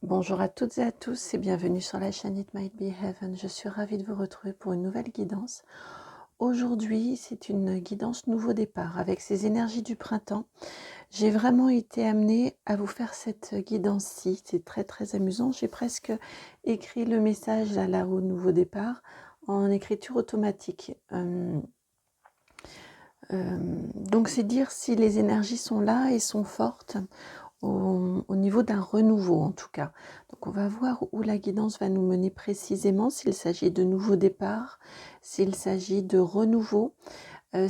Bonjour à toutes et à tous et bienvenue sur la chaîne It Might Be Heaven. Je suis ravie de vous retrouver pour une nouvelle guidance. Aujourd'hui, c'est une guidance nouveau départ avec ces énergies du printemps. J'ai vraiment été amenée à vous faire cette guidance-ci. C'est très très amusant. J'ai presque écrit le message là au nouveau départ en écriture automatique. Donc c'est dire si les énergies sont là et sont fortes au niveau d'un renouveau en tout cas. Donc on va voir où la guidance va nous mener précisément, s'il s'agit de nouveau départ, s'il s'agit de renouveau,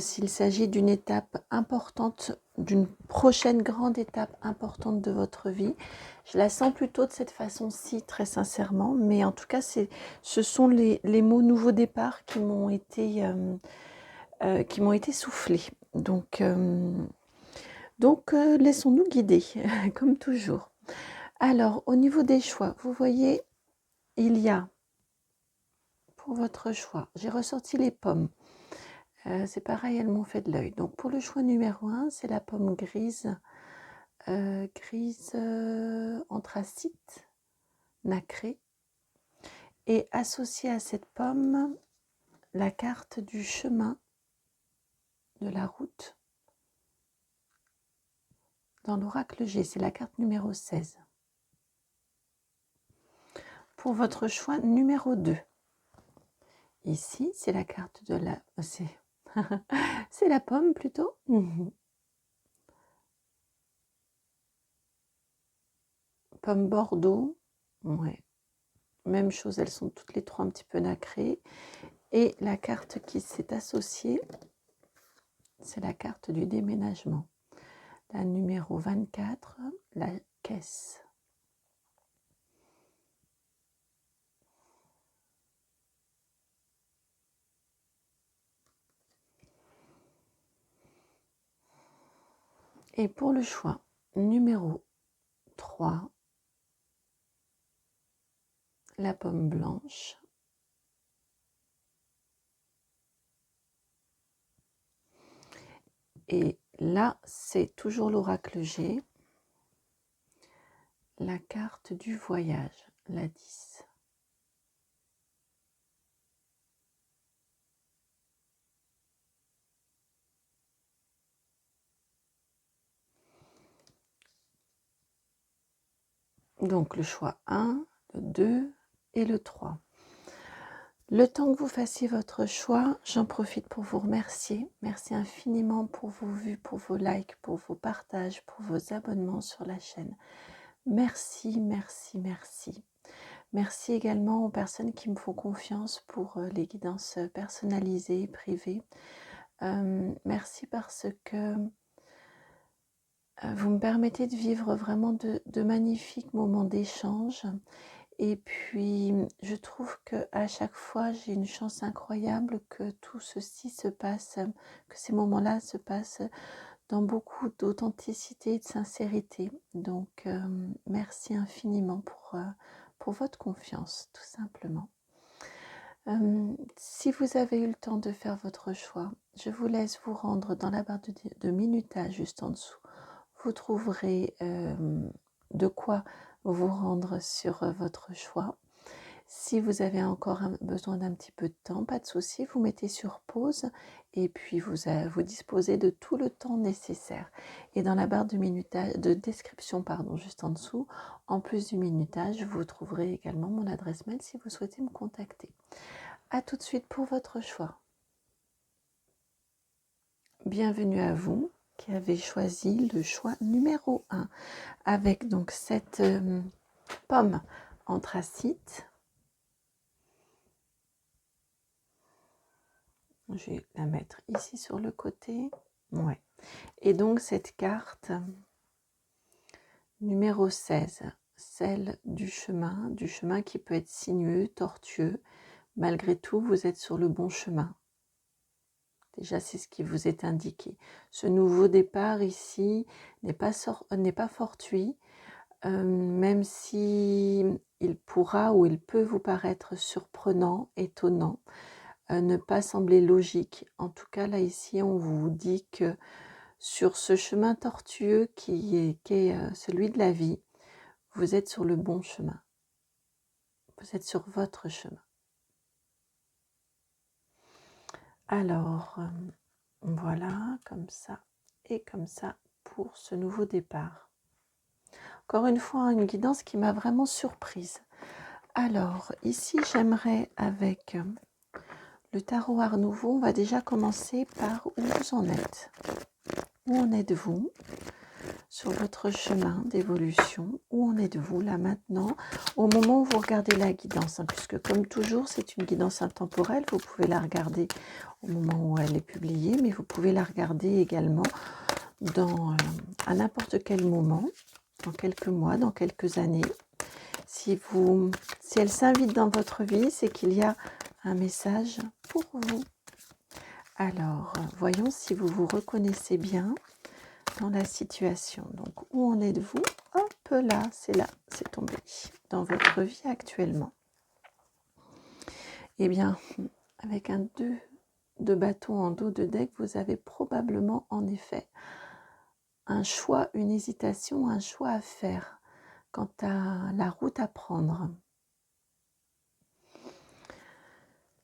s'il s'agit d'une étape importante, d'une prochaine grande étape importante de votre vie. Je la sens plutôt de cette façon-ci, très sincèrement, mais en tout cas, ce sont les mots nouveau départ qui m'ont été soufflés. Donc, laissons-nous guider, comme toujours. Alors, au niveau des choix, vous voyez, il y a, pour votre choix, j'ai ressorti les pommes. C'est pareil, elles m'ont fait de l'œil. Donc, pour le choix numéro 1, c'est la pomme grise, anthracite, nacrée. Et associée à cette pomme, la carte du chemin, de la route, dans l'oracle G, c'est la carte numéro 16. Pour votre choix numéro 2, ici, c'est la carte de la... c'est la pomme plutôt. Pomme Bordeaux, ouais. Même chose, elles sont toutes les trois un petit peu nacrées. Et la carte qui s'est associée, c'est la carte du déménagement. La numéro 24, la caisse. Et pour le choix numéro 3, la pomme blanche. Et là, c'est toujours l'oracle G, la carte du voyage, la 10. Donc le choix 1, le 2 et le 3. Le temps que vous fassiez votre choix, j'en profite pour vous remercier. Merci infiniment pour vos vues, pour vos likes, pour vos partages, pour vos abonnements sur la chaîne. Merci, merci, merci. Merci également aux personnes qui me font confiance pour les guidances personnalisées, privées. Merci parce que vous me permettez de vivre vraiment de magnifiques moments d'échange. Et puis, je trouve qu'à chaque fois, j'ai une chance incroyable que tout ceci se passe, que ces moments-là se passent dans beaucoup d'authenticité et de sincérité. Donc, merci infiniment pour votre confiance, tout simplement. Si vous avez eu le temps de faire votre choix, je vous laisse vous rendre dans la barre de minutage juste en dessous. Vous trouverez de quoi vous rendre sur votre choix. Si vous avez encore besoin d'un petit peu de temps, pas de souci, vous mettez sur pause et puis vous disposez de tout le temps nécessaire. Et dans la barre de description, juste en dessous, en plus du minutage, vous trouverez également mon adresse mail si vous souhaitez me contacter. A tout de suite pour votre choix. Bienvenue à vous qui avez choisi le choix numéro 1 avec donc cette pomme anthracite. Je vais la mettre ici sur le côté. Ouais. Et donc cette carte numéro 16, celle du chemin qui peut être sinueux, tortueux. Malgré tout, vous êtes sur le bon chemin. Déjà, c'est ce qui vous est indiqué. Ce nouveau départ ici n'est pas fortuit, même si il pourra ou il peut vous paraître surprenant, étonnant, ne pas sembler logique. En tout cas, là, ici, on vous dit que sur ce chemin tortueux qui est celui de la vie, vous êtes sur le bon chemin. Vous êtes sur votre chemin. Alors, voilà, comme ça et comme ça pour ce nouveau départ. Encore une fois, une guidance qui m'a vraiment surprise. Alors, ici, j'aimerais avec le tarot Art Nouveau, on va déjà commencer par où vous en êtes. Où en êtes-vous sur votre chemin d'évolution? Où en êtes-vous là maintenant, au moment où vous regardez la guidance, puisque comme toujours, c'est une guidance intemporelle, vous pouvez la regarder au moment où elle est publiée, mais vous pouvez la regarder également à n'importe quel moment, dans quelques mois, dans quelques années. Si elle s'invite dans votre vie, c'est qu'il y a un message pour vous. Alors, voyons si vous vous reconnaissez bien dans la situation. Donc, où en êtes-vous? Hop là, c'est tombé dans votre vie actuellement. Eh bien, avec un 2 de bâton en dos de deck, vous avez probablement en effet un choix, une hésitation, un choix à faire quant à la route à prendre.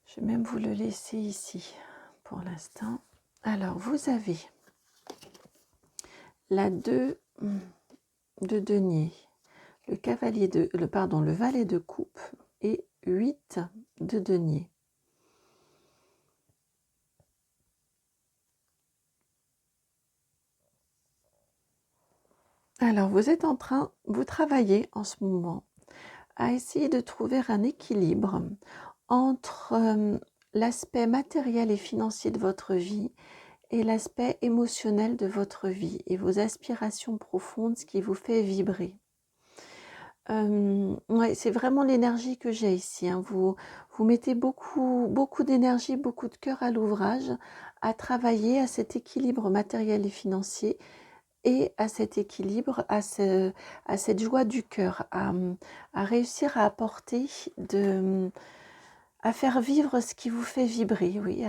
Je vais même vous le laisser ici pour l'instant. Alors, vous avez la 2 de denier, le valet de coupe et 8 de denier. Alors, vous travaillez en ce moment à essayer de trouver un équilibre entre l'aspect matériel et financier de votre vie et l'aspect émotionnel de votre vie et vos aspirations profondes, ce qui vous fait vibrer. Ouais, c'est vraiment l'énergie que j'ai ici. Vous mettez beaucoup d'énergie, beaucoup de cœur à l'ouvrage, à travailler à cet équilibre matériel et financier et à cet équilibre, à cette joie du cœur, à réussir à apporter, à faire vivre ce qui vous fait vibrer, oui,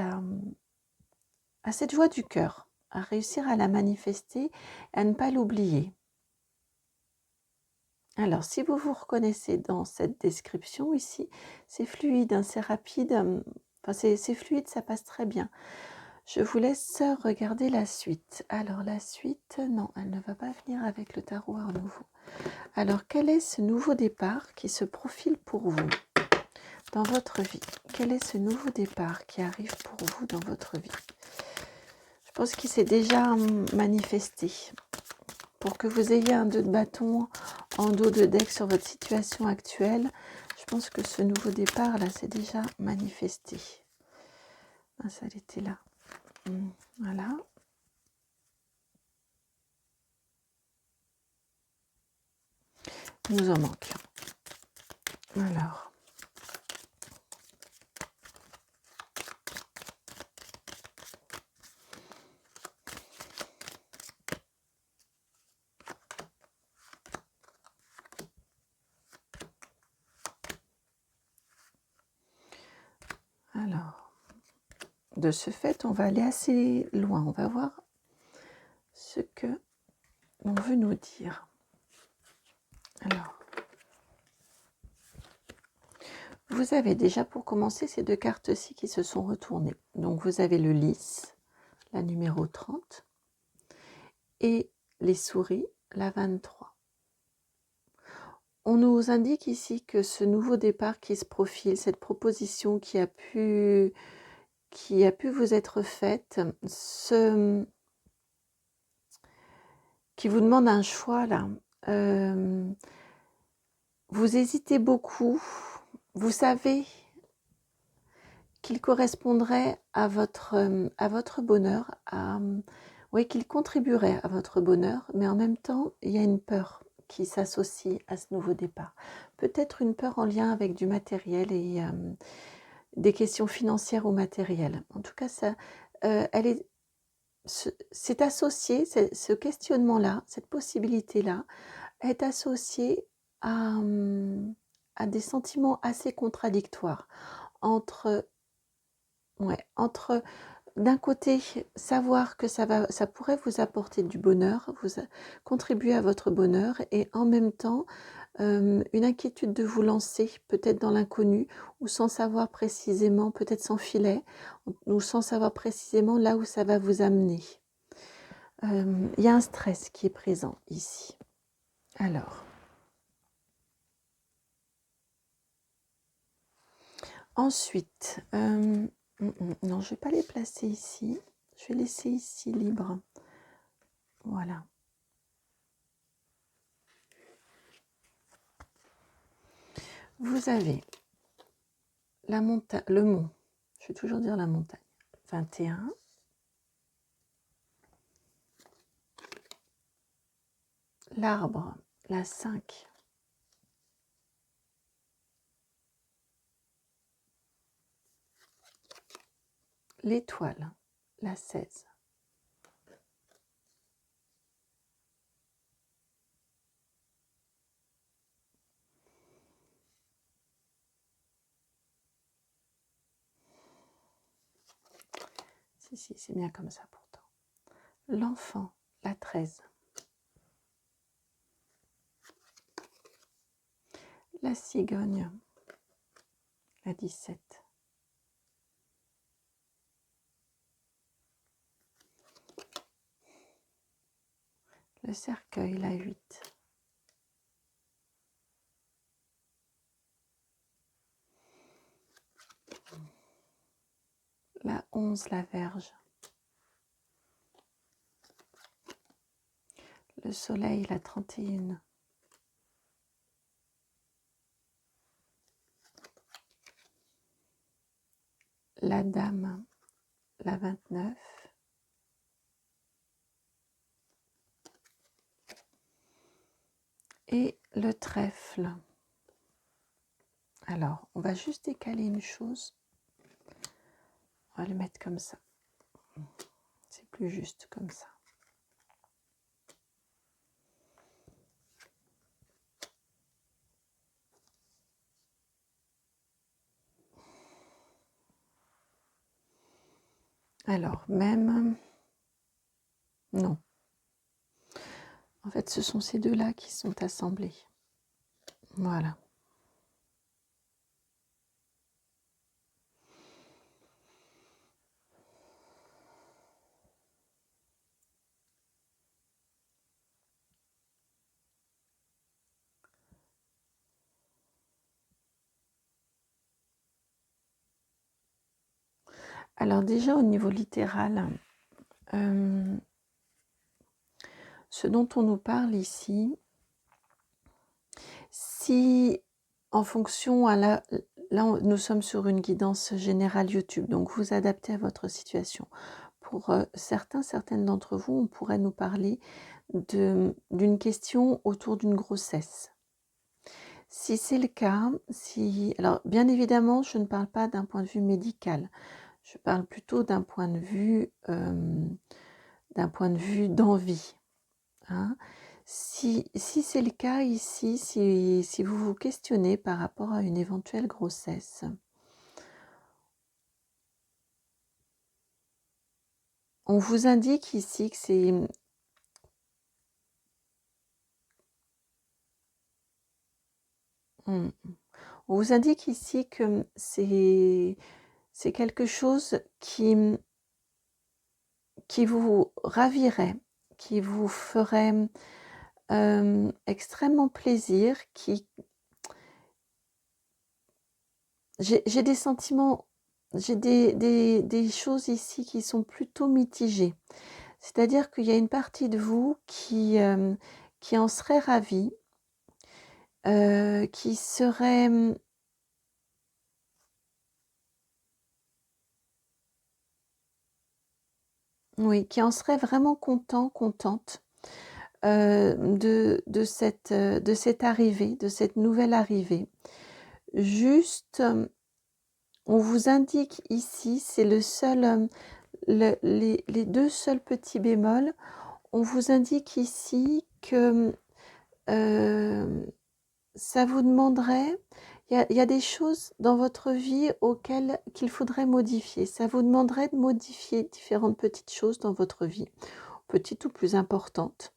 à cette joie du cœur, à réussir à la manifester, à ne pas l'oublier. Alors, si vous vous reconnaissez dans cette description ici, c'est fluide, c'est rapide, c'est fluide, ça passe très bien. Je vous laisse regarder la suite. Alors, la suite, non, elle ne va pas venir avec le tarot Art Nouveau. Alors, quel est ce nouveau départ qui se profile pour vous dans votre vie? Quel est ce nouveau départ qui arrive pour vous dans votre vie? Je pense qu'il s'est déjà manifesté. Pour que vous ayez un 2 de bâton en dos de deck sur votre situation actuelle, je pense que ce nouveau départ là s'est déjà manifesté. Ah, ça elle était là. Voilà. Il nous en manque. Alors. Alors. De ce fait, on va aller assez loin. On va voir ce que on veut nous dire. Alors. Vous avez déjà pour commencer ces 2 cartes-ci qui se sont retournées. Donc vous avez le lys, la numéro 30, et les souris, la 23. On nous indique ici que ce nouveau départ qui se profile, cette proposition qui a pu vous être faite, qui vous demande un choix là, vous hésitez beaucoup, vous savez qu'il correspondrait à votre bonheur, oui, qu'il contribuerait à votre bonheur, mais en même temps, il y a une peur qui s'associe à ce nouveau départ. Peut-être une peur en lien avec du matériel et des questions financières ou matérielles. En tout cas, c'est associé, ce questionnement-là, cette possibilité-là, est associée à des sentiments assez contradictoires entre d'un côté, savoir que ça pourrait vous apporter du bonheur, contribuer à votre bonheur, et en même temps, une inquiétude de vous lancer peut-être dans l'inconnu ou sans savoir précisément, peut-être sans filet, ou sans savoir précisément là où ça va vous amener. Il y a un stress qui est présent ici. Alors, ensuite, non, je ne vais pas les placer ici. Je vais laisser ici libre. Voilà. Vous avez la montagne, le mont, je vais toujours dire la montagne, 21. L'arbre, la 5. L'étoile, la 16. Si, c'est bien comme ça pourtant. L'enfant, la 13. La cigogne, la 17. Le cercueil, la 8. La 11, la Vierge. Le soleil, la 31. La dame, la 29. Et le trèfle. Alors, on va juste décaler une chose. On va le mettre comme ça. C'est plus juste comme ça. Alors, même... Non. En fait, ce sont ces deux-là qui sont assemblés. Voilà. Alors déjà, au niveau littéral, ce dont on nous parle ici, si en fonction, là nous sommes sur une guidance générale YouTube, donc vous adaptez à votre situation. Pour certaines d'entre vous, on pourrait nous parler d'une question autour d'une grossesse. Si c'est le cas, alors bien évidemment, je ne parle pas d'un point de vue médical, je parle plutôt d'un point de vue d'envie. Hein. Si c'est le cas ici, si vous vous questionnez par rapport à une éventuelle grossesse, on vous indique ici que c'est... On vous indique ici que c'est quelque chose qui vous ravirait, qui vous ferait extrêmement plaisir, j'ai des sentiments, j'ai des choses ici qui sont plutôt mitigées. C'est-à-dire qu'il y a une partie de vous qui en serait ravie, qui serait... Oui, qui en serait vraiment contente de cette arrivée, de cette nouvelle arrivée. Juste, on vous indique ici, c'est le seul, les deux seuls petits bémols, on vous indique ici que ça vous demanderait, il y a des choses dans votre vie auxquelles qu'il faudrait modifier. Ça vous demanderait de modifier différentes petites choses dans votre vie, petites ou plus importantes.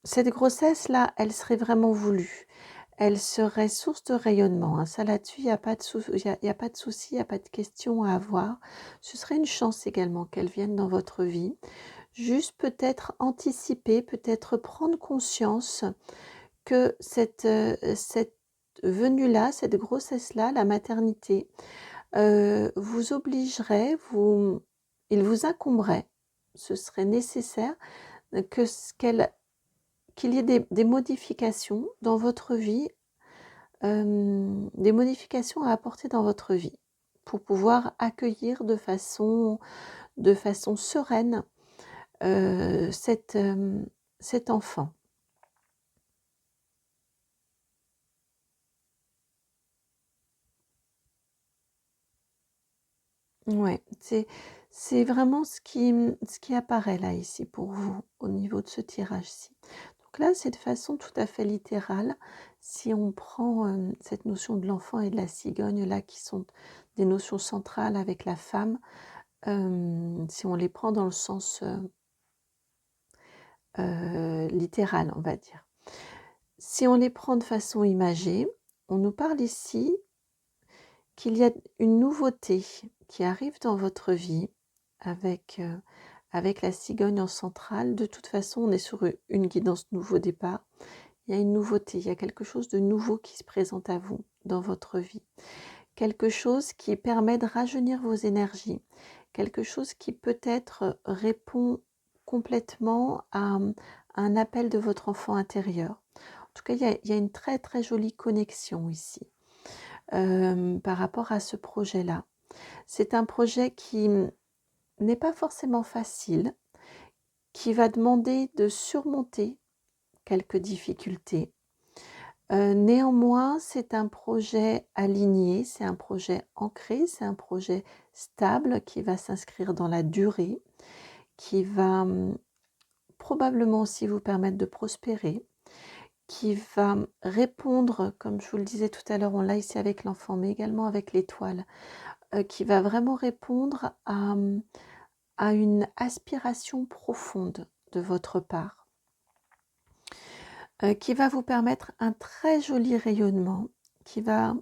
Cette grossesse-là, elle serait vraiment voulue. Elle serait source de rayonnement, hein. Ça là-dessus, il y a pas de y a pas de souci, il y a pas de question à avoir. Ce serait une chance également qu'elle vienne dans votre vie. Juste peut-être anticiper, peut-être prendre conscience que cette venue-là, cette grossesse-là, la maternité, vous obligerait, il vous incomberait, ce serait nécessaire, que ce qu'elle qu'il y ait des modifications dans votre vie, des modifications à apporter dans votre vie pour pouvoir accueillir de façon sereine, cet enfant. Ouais, c'est vraiment ce qui apparaît là, ici, pour vous, au niveau de ce tirage-ci. Donc là, c'est de façon tout à fait littérale. Si on prend cette notion de l'enfant et de la cigogne, là, qui sont des notions centrales avec la femme, si on les prend dans le sens littéral, on va dire. Si on les prend de façon imagée, on nous parle ici qu'il y a une nouveauté qui arrive dans votre vie avec, avec la cigogne en centrale. De toute façon, on est sur une guidance nouveau départ. Il y a une nouveauté, il y a quelque chose de nouveau qui se présente à vous dans votre vie. Quelque chose qui permet de rajeunir vos énergies. Quelque chose qui peut-être répond complètement à un appel de votre enfant intérieur. En tout cas, il y a une très très jolie connexion ici par rapport à ce projet-là. C'est un projet qui n'est pas forcément facile, qui va demander de surmonter quelques difficultés. Néanmoins, c'est un projet aligné, c'est un projet ancré, c'est un projet stable qui va s'inscrire dans la durée, qui va probablement aussi vous permettre de prospérer, qui va répondre, comme je vous le disais tout à l'heure, on l'a ici avec l'enfant, mais également avec l'étoile, qui va vraiment répondre à une aspiration profonde de votre part, qui va vous permettre un très joli rayonnement, qui va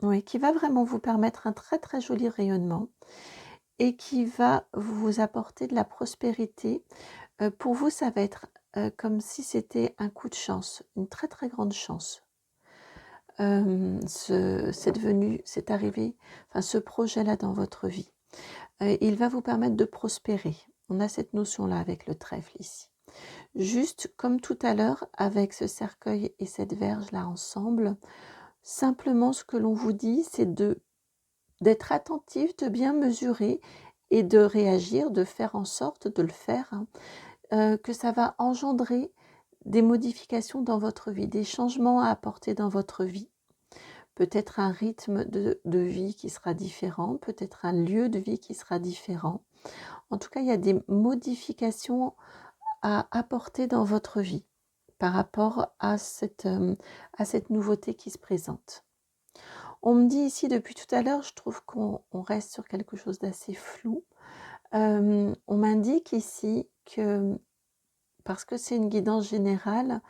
vraiment vous permettre un très très joli rayonnement et qui va vous apporter de la prospérité. Pour vous, ça va être comme si c'était un coup de chance, une très très grande chance. Cette venue, cette arrivée, enfin ce projet-là dans votre vie. Il va vous permettre de prospérer. On a cette notion-là avec le trèfle ici. Juste comme tout à l'heure, avec ce cercueil et cette verge-là ensemble, simplement ce que l'on vous dit, c'est d'être attentif, de bien mesurer et de réagir, de faire en sorte de le faire, hein, que ça va engendrer des modifications dans votre vie, des changements à apporter dans votre vie. Peut-être un rythme de vie qui sera différent, peut-être un lieu de vie qui sera différent. En tout cas, il y a des modifications à apporter dans votre vie par rapport à cette nouveauté qui se présente. On me dit ici depuis tout à l'heure, je trouve qu'on reste sur quelque chose d'assez flou. On m'indique ici que, parce que c'est une guidance générale,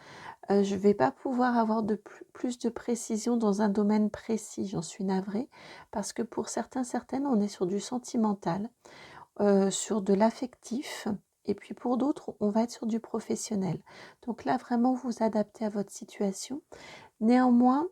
je ne vais pas pouvoir avoir de plus de précision dans un domaine précis, j'en suis navrée, parce que pour certains, certaines, on est sur du sentimental, sur de l'affectif, et puis pour d'autres, on va être sur du professionnel. Donc là, vraiment, vous adaptez à votre situation. Néanmoins,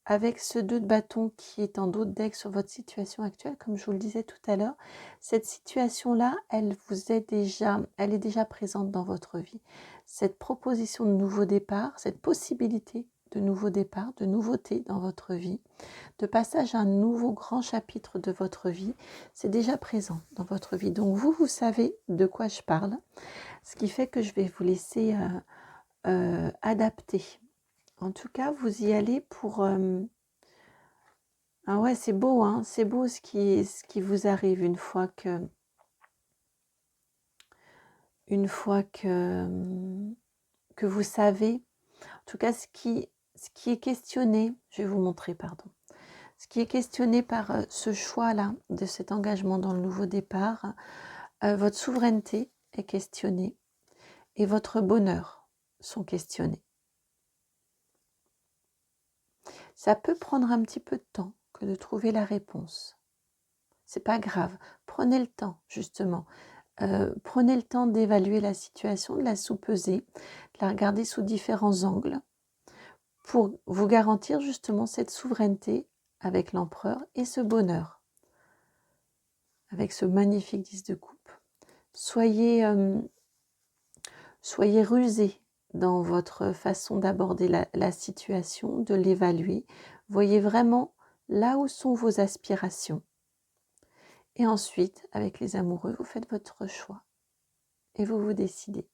avec ce 2 de bâton qui est en dos de deck sur votre situation actuelle, comme je vous le disais tout à l'heure, cette situation-là, elle est déjà présente dans votre vie. Cette proposition de nouveau départ, cette possibilité de nouveau départ, de nouveauté dans votre vie, de passage à un nouveau grand chapitre de votre vie, c'est déjà présent dans votre vie. Donc vous savez de quoi je parle, ce qui fait que je vais vous laisser adapter. En tout cas, vous y allez pour... Ah ouais, c'est beau, hein, c'est beau ce qui vous arrive une fois que vous savez. En tout cas, ce qui est questionné, je vais vous montrer, pardon. Ce qui est questionné par ce choix-là, de cet engagement dans le nouveau départ, votre souveraineté est questionnée. et votre bonheur sont questionnés. Ça peut prendre un petit peu de temps que de trouver la réponse. C'est pas grave, prenez le temps justement. Prenez le temps d'évaluer la situation, de la sous-peser, de la regarder sous différents angles pour vous garantir justement cette souveraineté avec l'empereur et ce bonheur avec ce magnifique 10 de coupe. Soyez rusés dans votre façon d'aborder la situation, de l'évaluer. Voyez vraiment là où sont vos aspirations. Et ensuite, avec les amoureux, vous faites votre choix et vous vous décidez.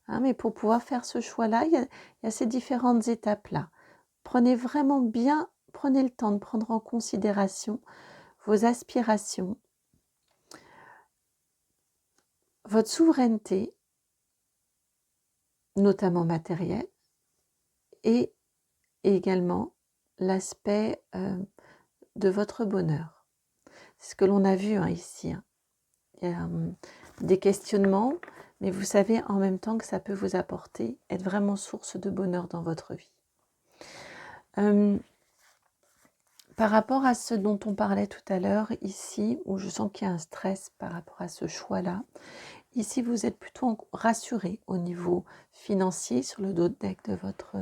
Mais pour pouvoir faire ce choix-là, il y a ces différentes étapes-là. Prenez le temps de prendre en considération vos aspirations, votre souveraineté, notamment matérielle, et également l'aspect de votre bonheur. C'est ce que l'on a vu ici. Il y a des questionnements, mais vous savez en même temps que ça peut vous apporter, être vraiment source de bonheur dans votre vie. Par rapport à ce dont on parlait tout à l'heure, ici, où je sens qu'il y a un stress par rapport à ce choix-là, ici vous êtes plutôt rassuré au niveau financier sur le dos de deck de votre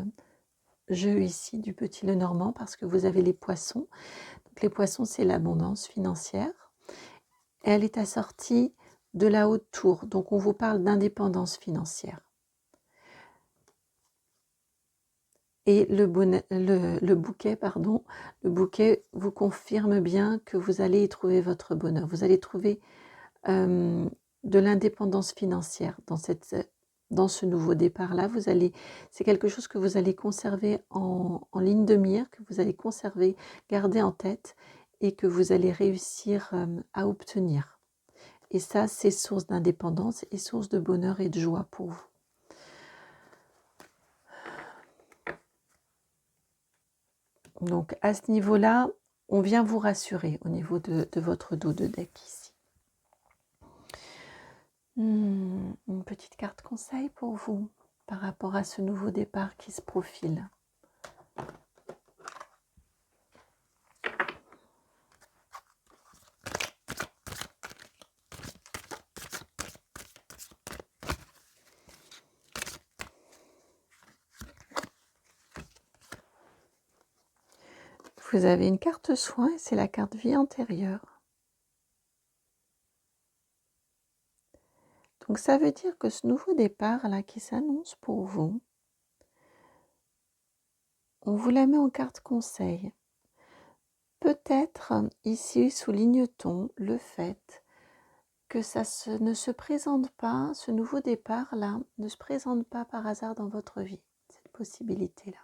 jeu ici du petit Lenormand, parce que vous avez les poissons. Donc, les poissons, c'est l'abondance financière. Et elle est assortie de la haute tour, donc on vous parle d'indépendance financière. Et le bouquet vous confirme bien que vous allez y trouver votre bonheur. Vous allez trouver de l'indépendance financière dans ce nouveau départ-là. C'est quelque chose que vous allez conserver en ligne de mire, que vous allez conserver, garder en tête et que vous allez réussir à obtenir. Et ça, c'est source d'indépendance et source de bonheur et de joie pour vous. Donc à ce niveau-là, on vient vous rassurer au niveau de votre dos de deck ici. Une petite carte conseil pour vous par rapport à ce nouveau départ qui se profile. Vous avez une carte soin et c'est la carte vie antérieure. Donc ça veut dire que ce nouveau départ là qui s'annonce pour vous, on vous la met en carte conseil. Peut-être ici souligne-t-on le fait que ne se présente pas, ce nouveau départ là ne se présente pas par hasard dans votre vie, cette possibilité là.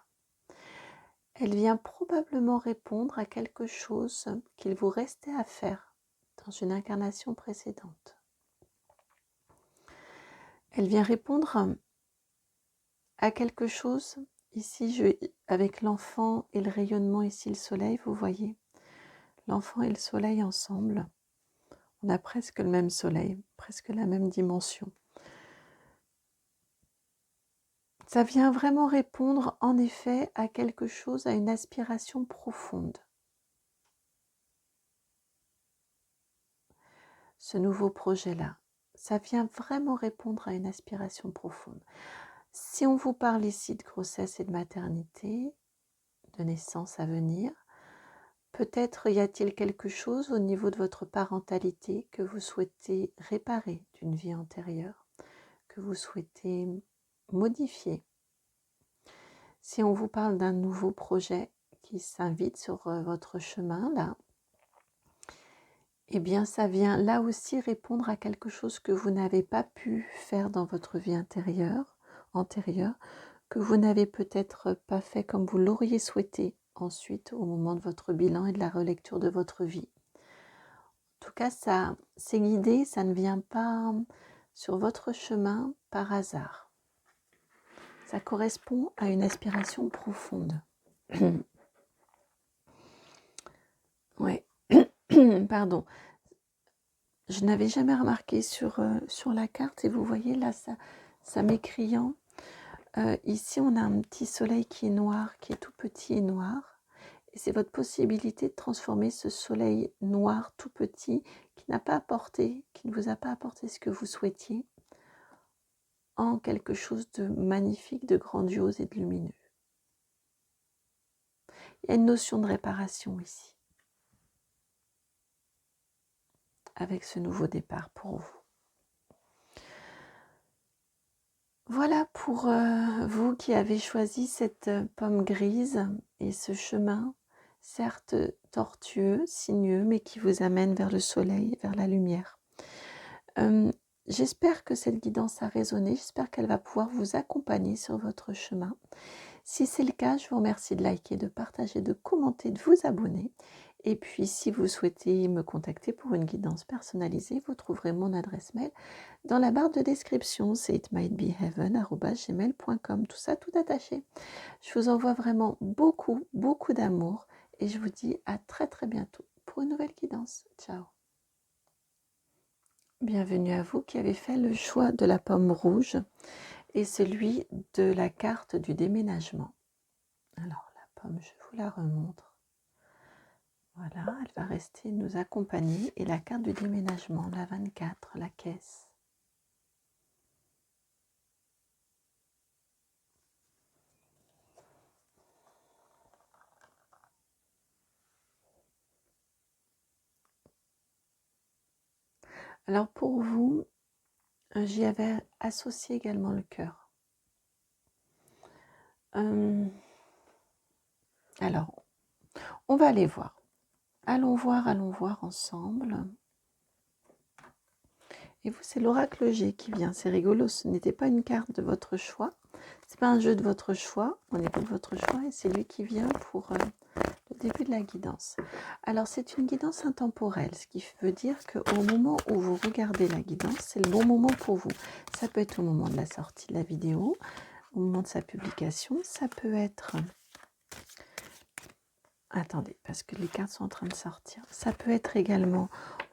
Elle vient probablement répondre à quelque chose qu'il vous restait à faire dans une incarnation précédente. Elle vient répondre à quelque chose, ici avec l'enfant et le rayonnement, ici le soleil, vous voyez, l'enfant et le soleil ensemble, on a presque le même soleil, presque la même dimension. Ça vient vraiment répondre en effet à quelque chose, à une aspiration profonde. Ce nouveau projet-là, ça vient vraiment répondre à une aspiration profonde. Si on vous parle ici de grossesse et de maternité, de naissance à venir, peut-être y a-t-il quelque chose au niveau de votre parentalité que vous souhaitez réparer d'une vie antérieure, que vous souhaitez modifier. Si on vous parle d'un nouveau projet qui s'invite sur votre chemin là, eh bien ça vient là aussi répondre à quelque chose que vous n'avez pas pu faire dans votre vie antérieure, que vous n'avez peut-être pas fait comme vous l'auriez souhaité ensuite au moment de votre bilan et de la relecture de votre vie. En tout cas, ça, c'est guidé, ça ne vient pas sur votre chemin par hasard. Ça correspond à une aspiration profonde. Ouais, pardon. je n'avais jamais remarqué sur la carte, et vous voyez là, ça m'écriant. Ici, on a un petit soleil qui est noir, qui est tout petit et noir. Et c'est votre possibilité de transformer ce soleil noir tout petit, qui n'a pas apporté, qui ne vous a pas apporté ce que vous souhaitiez, en quelque chose de magnifique, de grandiose et de lumineux. Il y a une notion de réparation ici, avec ce nouveau départ pour vous. Voilà pour vous qui avez choisi cette pomme grise et ce chemin, certes tortueux, sinueux, mais qui vous amène vers le soleil, vers la lumière. J'espère que cette guidance a résonné, j'espère qu'elle va pouvoir vous accompagner sur votre chemin. Si c'est le cas, je vous remercie de liker, de partager, de commenter, de vous abonner. Et puis, si vous souhaitez me contacter pour une guidance personnalisée, vous trouverez mon adresse mail dans la barre de description. C'est itmightbeheaven@gmail.com. Tout ça, tout attaché. Je vous envoie vraiment beaucoup, beaucoup d'amour et je vous dis à très, très bientôt pour une nouvelle guidance. Ciao. Bienvenue à vous qui avez fait le choix de la pomme rouge et celui de la carte du déménagement. Alors, la pomme, je vous la remontre. Voilà, elle va rester nous accompagner. Et la carte du déménagement, la 24, la caisse. Alors pour vous, j'y avais associé également le cœur. Alors, on va aller voir. Allons voir ensemble. Et vous, c'est l'oracle G qui vient. C'est rigolo, ce n'était pas une carte de votre choix. Ce n'est pas un jeu de votre choix. On n'est pas de votre choix et c'est lui qui vient pour le début de la guidance. Alors, c'est une guidance intemporelle, ce qui veut dire qu'au moment où vous regardez la guidance, c'est le bon moment pour vous. Ça peut être au moment de la sortie de la vidéo, au moment de sa publication. Ça peut être... Attendez, parce que les cartes sont en train de sortir. Ça peut être également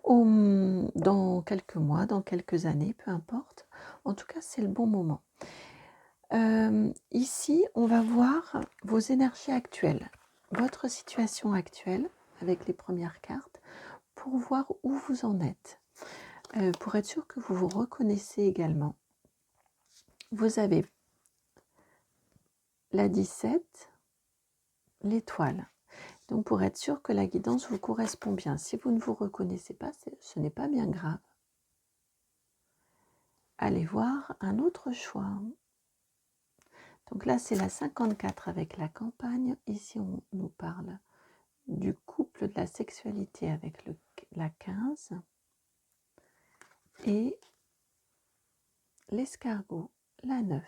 dans quelques mois, dans quelques années, peu importe. En tout cas, c'est le bon moment. Ici, on va voir vos énergies actuelles, votre situation actuelle avec les premières cartes, pour voir où vous en êtes. Pour être sûr que vous vous reconnaissez également. Vous avez la 17, l'étoile. Donc, pour être sûr que la guidance vous correspond bien. Si vous ne vous reconnaissez pas, ce n'est pas bien grave. Allez voir un autre choix. Donc là, c'est la 54 avec la campagne. Ici, on nous parle du couple, de la sexualité avec la 15. Et l'escargot, la 9.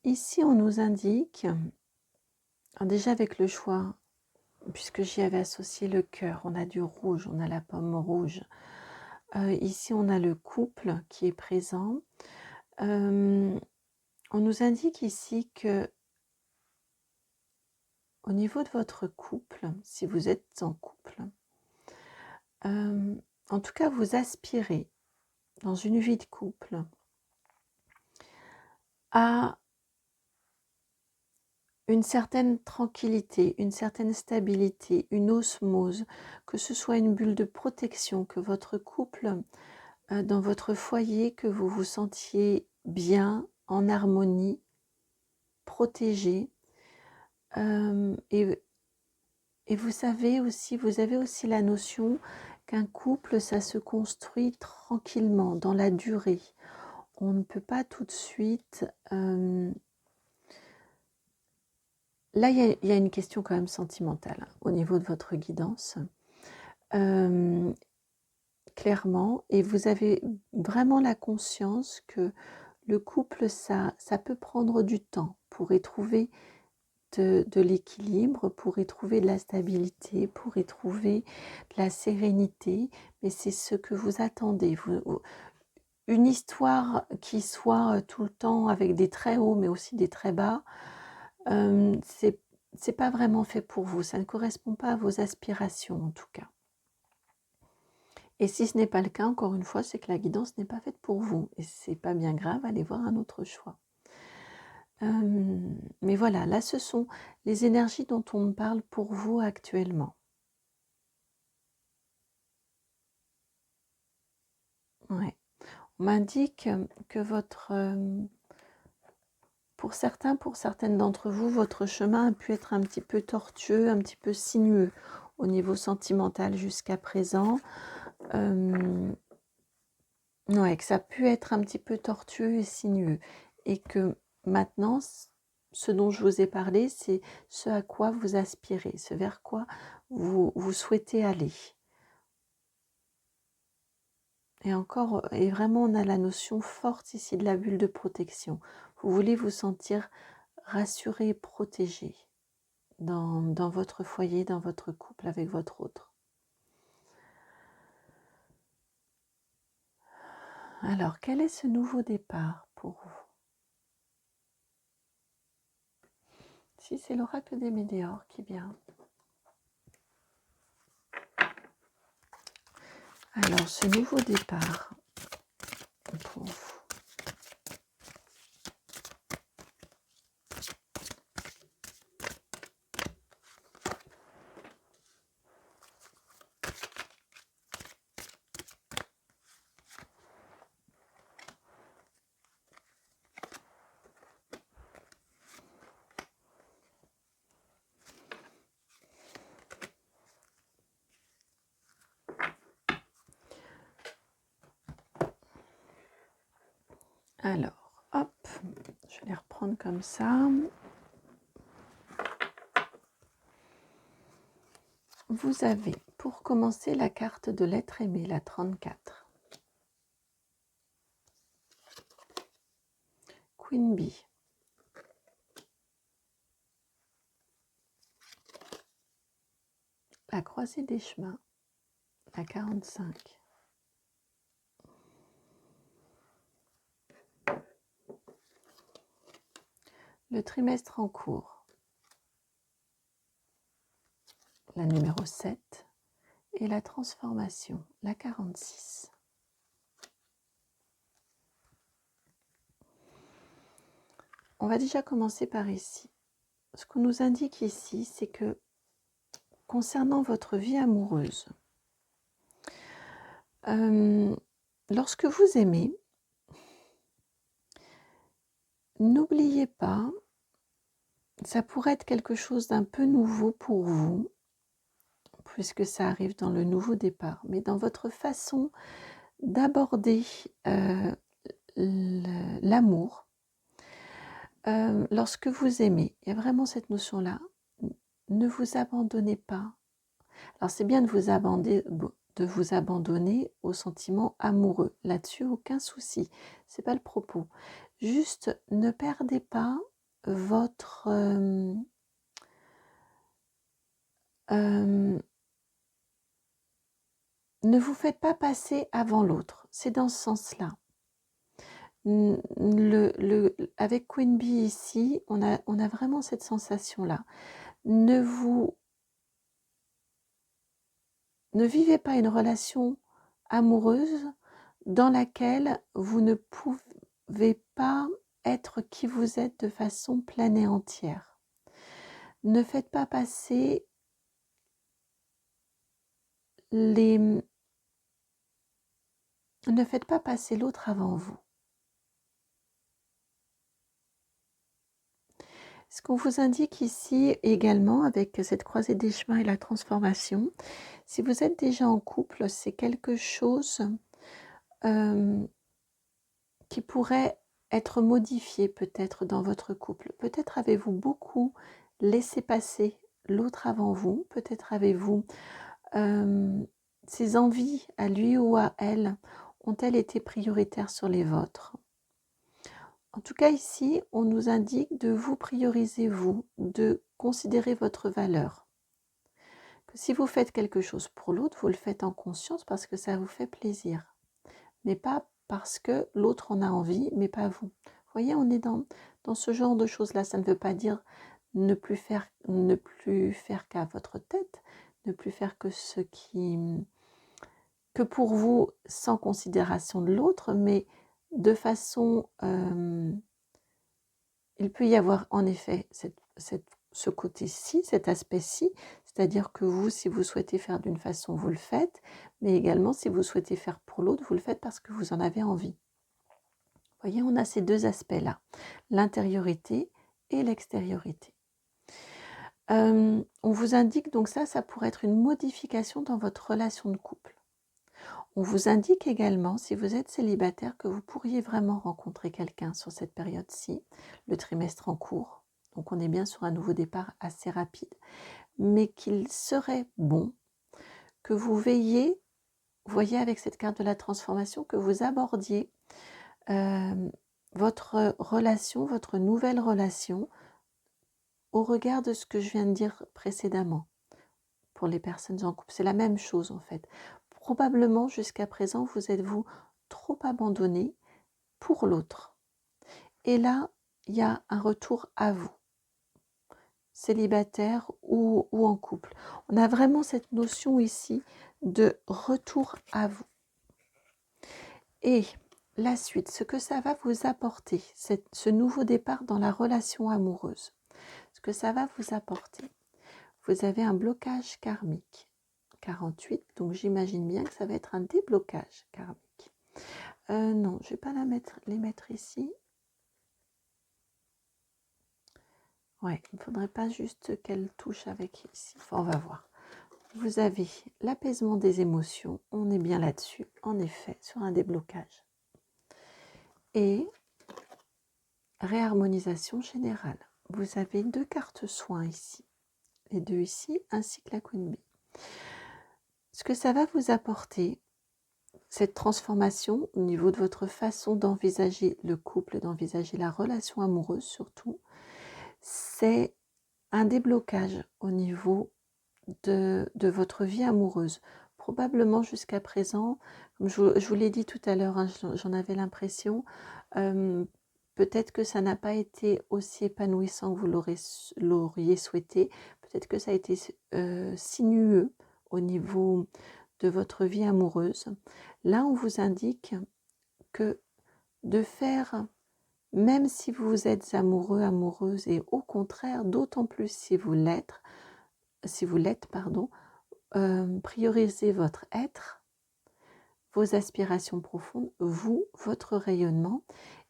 Ici, on nous indique, alors déjà avec le choix, puisque j'y avais associé le cœur, on a du rouge, on a la pomme rouge. Ici, on a le couple qui est présent. On nous indique ici que au niveau de votre couple, si vous êtes en couple, en tout cas, vous aspirez dans une vie de couple à une certaine tranquillité, une certaine stabilité, une osmose, que ce soit une bulle de protection, que votre couple, dans votre foyer, que vous vous sentiez bien, en harmonie, protégé. Et vous avez aussi la notion qu'un couple, ça se construit tranquillement, dans la durée. On ne peut pas tout de suite... Là, il y a une question quand même sentimentale au niveau de votre guidance, clairement, et vous avez vraiment la conscience que le couple, ça peut prendre du temps pour y trouver de l'équilibre, pour y trouver de la stabilité, pour y trouver de la sérénité, mais c'est ce que vous attendez. Une histoire qui soit tout le temps avec des très hauts, mais aussi des très bas, c'est pas vraiment fait pour vous, ça ne correspond pas à vos aspirations en tout cas. Et si ce n'est pas le cas, encore une fois, c'est que la guidance n'est pas faite pour vous. Et c'est pas bien grave, allez voir un autre choix. Mais voilà, là ce sont les énergies dont on me parle pour vous actuellement. Ouais. On m'indique que pour certaines d'entre vous, votre chemin a pu être un petit peu tortueux, un petit peu sinueux au niveau sentimental jusqu'à présent. Ouais, que ça a pu être un petit peu tortueux et sinueux. Et que maintenant, ce dont je vous ai parlé, c'est ce à quoi vous aspirez, ce vers quoi vous souhaitez aller. Et encore, et vraiment, on a la notion forte ici de la bulle de protection. Vous voulez vous sentir rassuré et protégé dans votre foyer, dans votre couple, avec votre autre. Alors, quel est ce nouveau départ pour vous? Si c'est l'oracle des Météores qui vient. Alors, ce nouveau départ pour vous. Alors, hop, je vais les reprendre comme ça. Vous avez, pour commencer, la carte de l'être aimé, la 34. Queen Bee. La croisée des chemins, la 45. Le trimestre en cours, la numéro 7. Et la transformation, la 46. On va déjà commencer par ici. Ce qu'on nous indique ici, c'est que concernant votre vie amoureuse, lorsque vous aimez, n'oubliez pas, ça pourrait être quelque chose d'un peu nouveau pour vous, puisque ça arrive dans le nouveau départ, mais dans votre façon d'aborder l'amour, lorsque vous aimez, il y a vraiment cette notion-là, ne vous abandonnez pas. Alors c'est bien de vous abandonner aux sentiments amoureux, là-dessus aucun souci, c'est pas le propos. Juste ne perdez pas votre ne vous faites pas passer avant l'autre, c'est dans ce sens-là. Avec Queen Bee ici, on a vraiment cette sensation-là. Ne vivez pas une relation amoureuse dans laquelle vous ne pouvez pas être qui vous êtes de façon pleine et entière. Ne faites pas passer ne faites pas passer l'autre avant vous. Ce qu'on vous indique ici également avec cette croisée des chemins et la transformation, si vous êtes déjà en couple, c'est quelque chose qui pourrait être modifié peut-être dans votre couple. Peut-être avez-vous beaucoup laissé passer l'autre avant vous, peut-être avez-vous ses envies à lui ou à elle ont-elles été prioritaires sur les vôtres. En tout cas ici, on nous indique de vous prioriser vous, de considérer votre valeur. Que si vous faites quelque chose pour l'autre, vous le faites en conscience parce que ça vous fait plaisir. Mais pas parce que l'autre en a envie, mais pas vous. Vous voyez, on est dans ce genre de choses-là. Ça ne veut pas dire ne plus faire qu'à votre tête, ne plus faire que que pour vous, sans considération de l'autre, mais de façon, il peut y avoir en effet ce côté-ci, cet aspect-ci, c'est-à-dire que vous, si vous souhaitez faire d'une façon, vous le faites, mais également si vous souhaitez faire pour l'autre, vous le faites parce que vous en avez envie. Vous voyez, on a ces deux aspects-là, l'intériorité et l'extériorité. On vous indique donc ça pourrait être une modification dans votre relation de couple. On vous indique également, si vous êtes célibataire, que vous pourriez vraiment rencontrer quelqu'un sur cette période-ci, le trimestre en cours. Donc on est bien sur un nouveau départ assez rapide, mais qu'il serait bon que vous veilliez, vous voyez avec cette carte de la transformation, que vous abordiez votre relation, votre nouvelle relation, au regard de ce que je viens de dire précédemment. Pour les personnes en couple, c'est la même chose en fait. Probablement jusqu'à présent, vous êtes-vous trop abandonné pour l'autre. Et là, il y a un retour à vous, célibataire ou en couple. On a vraiment cette notion ici de retour à vous. Et la suite, ce que ça va vous apporter, ce nouveau départ dans la relation amoureuse, ce que ça va vous apporter. Vous avez un blocage karmique, 48, donc j'imagine bien que ça va être un déblocage karmique. Non, je ne vais pas les mettre ici. Ouais, il ne faudrait pas juste qu'elle touche avec ici. Enfin, on va voir. Vous avez l'apaisement des émotions. On est bien là-dessus, en effet, sur un déblocage. Et réharmonisation générale. Vous avez 2 cartes soins ici. Les 2 ici, ainsi que la Queen Bee. Ce que ça va vous apporter, cette transformation au niveau de votre façon d'envisager le couple, d'envisager la relation amoureuse surtout, c'est un déblocage au niveau de votre vie amoureuse. Probablement jusqu'à présent, comme je vous l'ai dit tout à l'heure, hein, j'en avais l'impression, peut-être que ça n'a pas été aussi épanouissant que vous l'auriez souhaité, peut-être que ça a été sinueux au niveau de votre vie amoureuse. Là, on vous indique que de faire, même si vous êtes amoureux, amoureuse, et au contraire, d'autant plus si vous l'êtes, priorisez votre être, vos aspirations profondes, vous, votre rayonnement,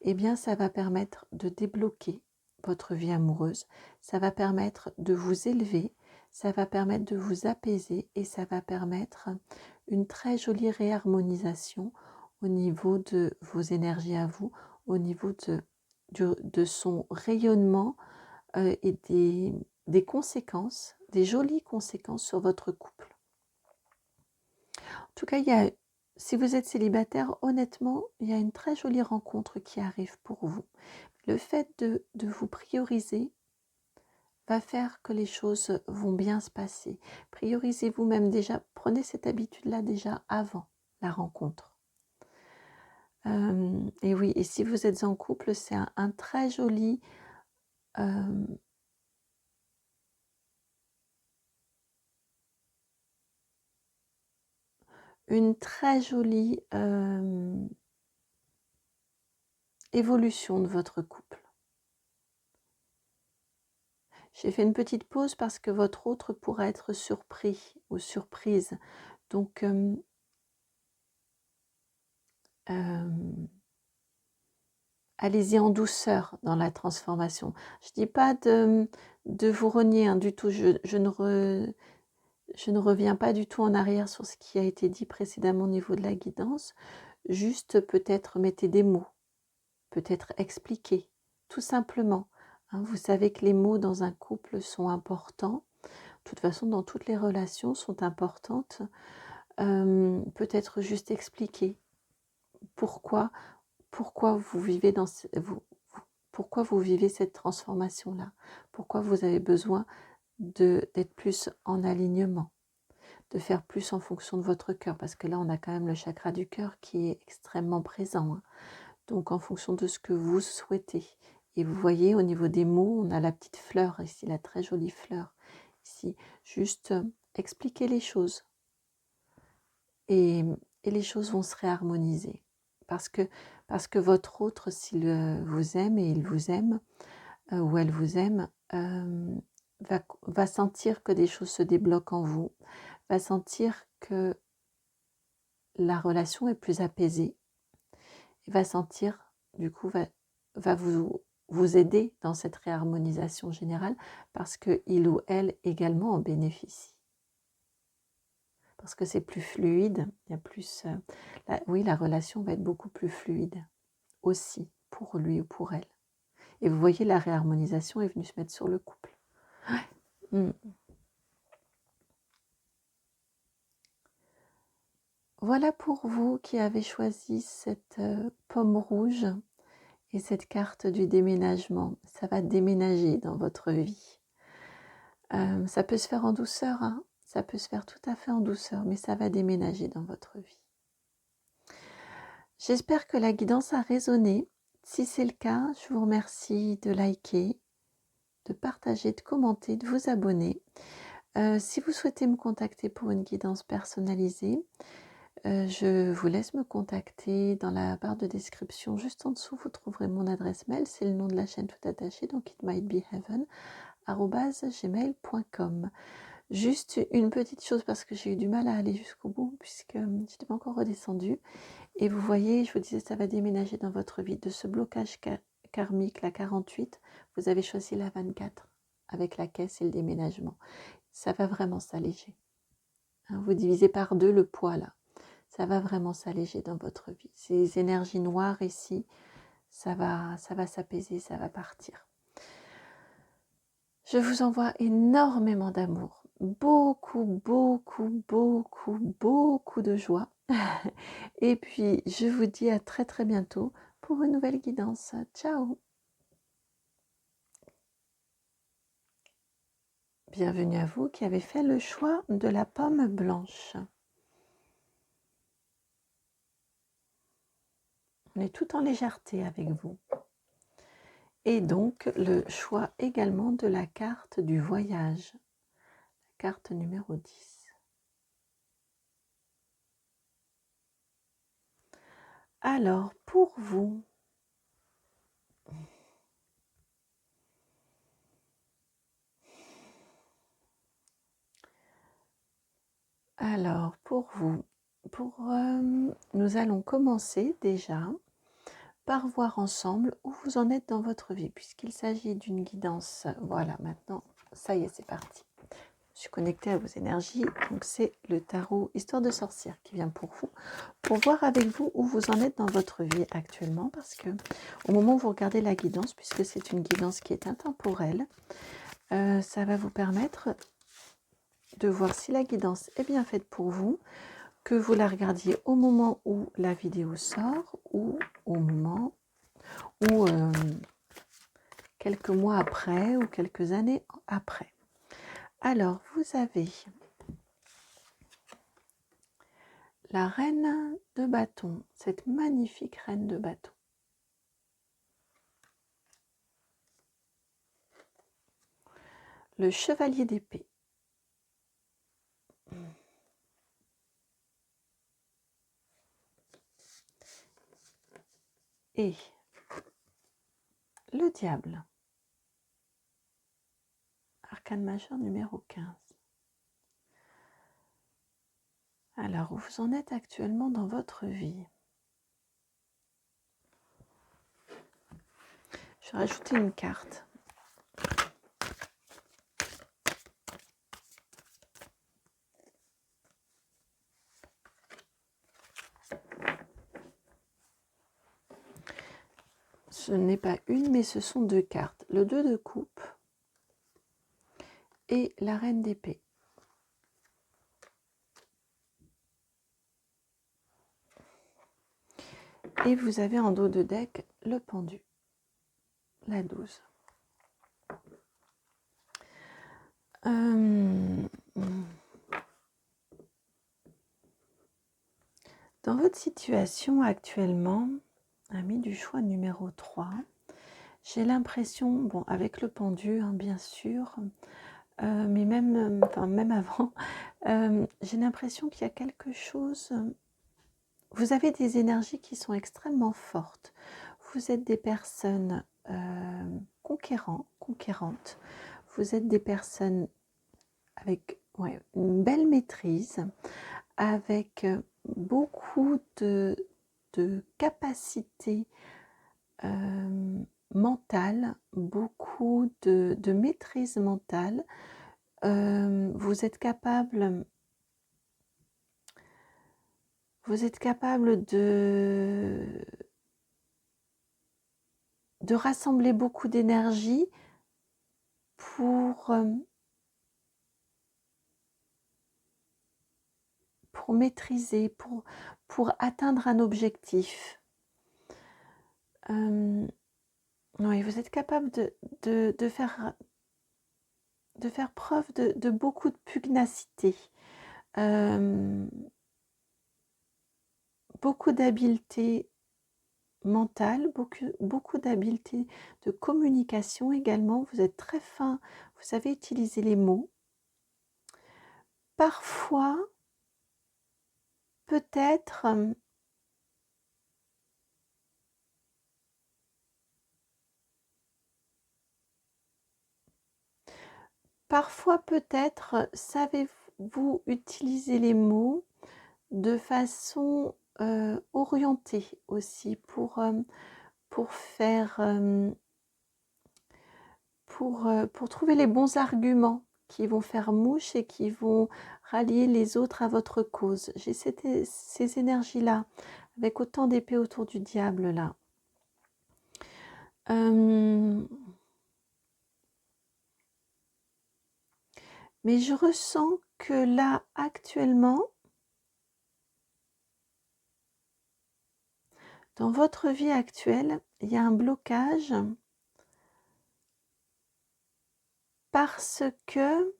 eh bien ça va permettre de débloquer votre vie amoureuse, ça va permettre de vous élever, ça va permettre de vous apaiser et ça va permettre une très jolie réharmonisation au niveau de vos énergies à vous, au niveau de son rayonnement et des conséquences, des jolies conséquences sur votre couple. En tout cas, si vous êtes célibataire, honnêtement, il y a une très jolie rencontre qui arrive pour vous. Le fait de vous prioriser va faire que les choses vont bien se passer. Priorisez-vous même déjà, prenez cette habitude-là déjà avant la rencontre. Et oui, et si vous êtes en couple, c'est un très joli... une très jolie évolution de votre couple. J'ai fait une petite pause parce que votre autre pourrait être surpris ou surprise. Donc, allez-y en douceur dans la transformation. Je ne dis pas de vous renier hein, du tout. Je ne reviens pas du tout en arrière sur ce qui a été dit précédemment au niveau de la guidance. Juste peut-être mettez des mots, peut-être expliquez, tout simplement. Hein, vous savez que les mots dans un couple sont importants. De toute façon, dans toutes les relations sont importantes. Peut-être juste expliquer pourquoi vous vivez pourquoi vous vivez cette transformation-là, pourquoi vous avez besoin d'être plus en alignement, de faire plus en fonction de votre cœur, parce que là, on a quand même le chakra du cœur qui est extrêmement présent. Hein. Donc, en fonction de ce que vous souhaitez Et vous voyez, au niveau des mots, on a la petite fleur ici, la très jolie fleur ici. Juste expliquer les choses. Et les choses vont se réharmoniser. Parce que votre autre, s'il vous aime et il vous aime, ou elle vous aime, va sentir que des choses se débloquent en vous, va sentir que la relation est plus apaisée, et va sentir, du coup, va vous aider dans cette réharmonisation générale, parce qu'il ou elle également en bénéficie. Parce que c'est plus fluide, il y a plus... oui, la relation va être beaucoup plus fluide aussi, pour lui ou pour elle. Et vous voyez, la réharmonisation est venue se mettre sur le couple. Mm. Voilà pour vous qui avez choisi cette pomme rouge et cette carte du déménagement. Ça va déménager dans votre vie. Ça peut se faire en douceur, hein, ça peut se faire tout à fait en douceur, mais ça va déménager dans votre vie. J'espère que la guidance a résonné. Si c'est le cas, je vous remercie de liker, de partager, de commenter, de vous abonner. Si vous souhaitez me contacter pour une guidance personnalisée, je vous laisse me contacter dans la barre de description. Juste en dessous, vous trouverez mon adresse mail. C'est le nom de la chaîne tout attaché, donc itmightbeheaven@gmail.com. Juste une petite chose, parce que j'ai eu du mal à aller jusqu'au bout, puisque je n'étais pas encore redescendue. Et vous voyez, je vous disais, ça va déménager dans votre vie. De ce blocage karmique, la 48, vous avez choisi la 24, avec la caisse et le déménagement. Ça va vraiment s'alléger. Hein, vous divisez par 2 le poids là. Ça va vraiment s'alléger dans votre vie. Ces énergies noires ici, ça va s'apaiser, ça va partir. Je vous envoie énormément d'amour, beaucoup, beaucoup, beaucoup, beaucoup de joie. Et puis, je vous dis à très très bientôt pour une nouvelle guidance. Ciao! Bienvenue à vous qui avez fait le choix de la pomme blanche. On est tout en légèreté avec vous. Et donc, le choix également de la carte du voyage, la carte numéro 10. Alors, pour vous, nous allons commencer déjà par voir ensemble où vous en êtes dans votre vie, puisqu'il s'agit d'une guidance. Voilà, maintenant, ça y est, c'est parti. Je suis connectée à vos énergies, donc c'est le tarot Histoire de sorcière qui vient pour vous, pour voir avec vous où vous en êtes dans votre vie actuellement, parce que au moment où vous regardez la guidance, puisque c'est une guidance qui est intemporelle, ça va vous permettre de voir si la guidance est bien faite pour vous, que vous la regardiez au moment où la vidéo sort ou au moment où quelques mois après ou quelques années après. Alors, vous avez la reine de bâton, cette magnifique reine de bâton. Le chevalier d'épée. Et le diable. Arcane majeur numéro 15. Alors, où vous en êtes actuellement dans votre vie? Je vais rajouter une carte. Ce n'est pas une, mais ce sont 2 cartes. Le 2 de coupe et la reine d'épée. Et vous avez en dos de deck le pendu, la 12. Dans votre situation actuellement, ami du choix numéro 3, J'ai l'impression, bon, avec le pendu, hein, bien sûr, mais même, enfin, même avant, j'ai l'impression qu'il y a quelque chose. Vous avez des énergies qui sont extrêmement fortes. Vous êtes des personnes conquérantes. Vous êtes des personnes avec une belle maîtrise, avec beaucoup de capacités mentales, beaucoup de maîtrise mentale. Vous êtes capable de rassembler beaucoup d'énergie pour maîtriser, pour atteindre un objectif. Oui, vous êtes capable de faire preuve de beaucoup de pugnacité, beaucoup d'habileté mentale, beaucoup d'habileté de communication également. Vous êtes très fin, vous savez utiliser les mots. Parfois, peut-être, savez-vous utiliser les mots de façon orientée aussi pour faire pour trouver les bons arguments qui vont faire mouche et qui vont rallier les autres à votre cause. J'ai ces énergies-là, avec autant d'épées autour du diable là. Mais je ressens que là, actuellement, dans votre vie actuelle, il y a un blocage parce que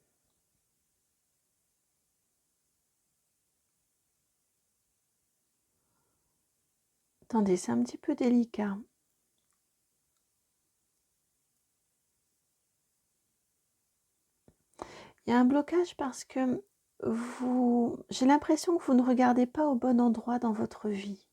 attendez, c'est un petit peu délicat. Il y a un blocage parce que j'ai l'impression que vous ne regardez pas au bon endroit dans votre vie.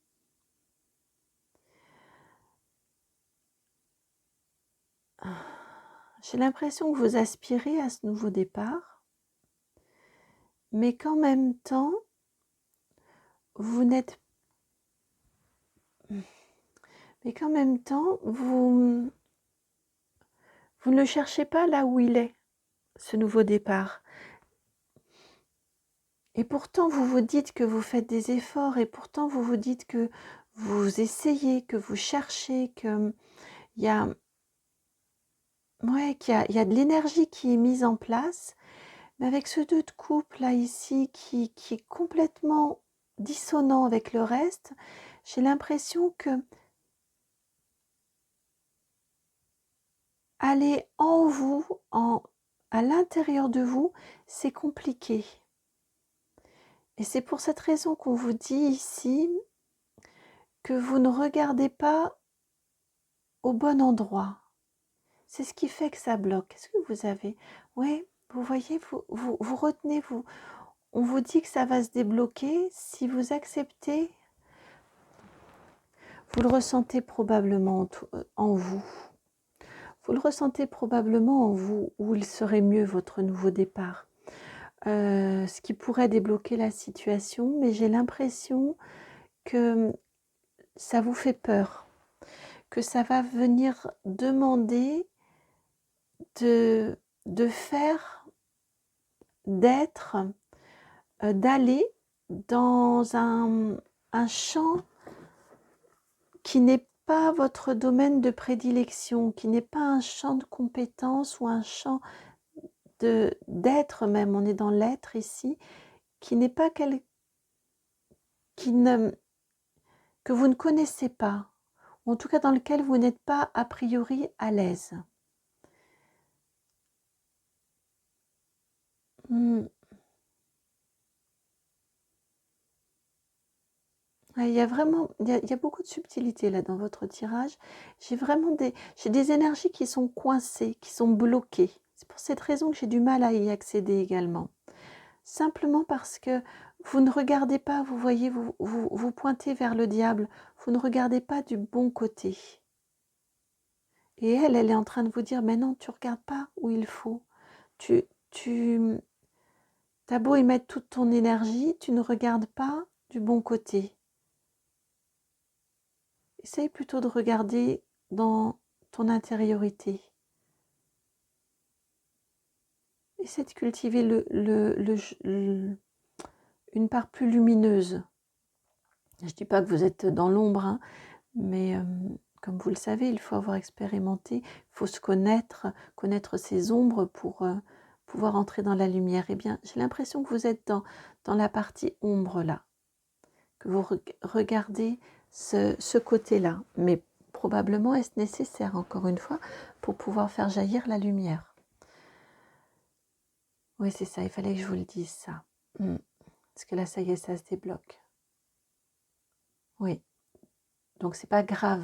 J'ai l'impression que vous aspirez à ce nouveau départ, mais qu'en même temps, vous n'êtes... Mais qu'en même temps, vous ne le cherchez pas là où il est, ce nouveau départ. Et pourtant, vous vous dites que vous faites des efforts, et pourtant, vous vous dites que vous essayez, que vous cherchez, qu'il y a, qu'il y a de l'énergie qui est mise en place, mais avec ce 2 de coupe là ici qui est complètement dissonant avec le reste, j'ai l'impression que aller en vous, à l'intérieur de vous, c'est compliqué. Et c'est pour cette raison qu'on vous dit ici que vous ne regardez pas au bon endroit. C'est ce qui fait que ça bloque. Est-ce que vous avez... Oui, vous voyez, vous retenez, on vous dit que ça va se débloquer si vous acceptez. Vous le ressentez probablement en vous. Vous le ressentez probablement en vous, où il serait mieux votre nouveau départ. Ce qui pourrait débloquer la situation, mais j'ai l'impression que ça vous fait peur, que ça va venir demander de faire, d'être, d'aller dans un champ qui n'est pas votre domaine de prédilection, qui n'est pas un champ de compétence ou un champ d'être même, on est dans l'être ici, qui n'est pas que vous ne connaissez pas, ou en tout cas dans lequel vous n'êtes pas a priori à l'aise. Ouais, il y a beaucoup de subtilité là dans votre tirage. J'ai des énergies qui sont coincées, qui sont bloquées. C'est pour cette raison que j'ai du mal à y accéder également. Simplement parce que vous ne regardez pas, vous voyez, vous pointez vers le diable, vous ne regardez pas du bon côté. Et elle est en train de vous dire, mais non, tu ne regardes pas où il faut. Tu t'as beau y mettre toute ton énergie, tu ne regardes pas du bon côté. Essaye plutôt de regarder dans ton intériorité. Essaie de cultiver une part plus lumineuse. Je ne dis pas que vous êtes dans l'ombre, hein, mais comme vous le savez, il faut avoir expérimenté, il faut se connaître, connaître ses ombres pour pouvoir entrer dans la lumière. Eh bien, j'ai l'impression que vous êtes dans la partie ombre là, que vous regardez ce côté-là. Mais probablement est-ce nécessaire, encore une fois, pour pouvoir faire jaillir la lumière. Oui, c'est ça, il fallait que je vous le dise, ça. Parce que là, ça y est, ça se débloque. Oui. Donc, c'est pas grave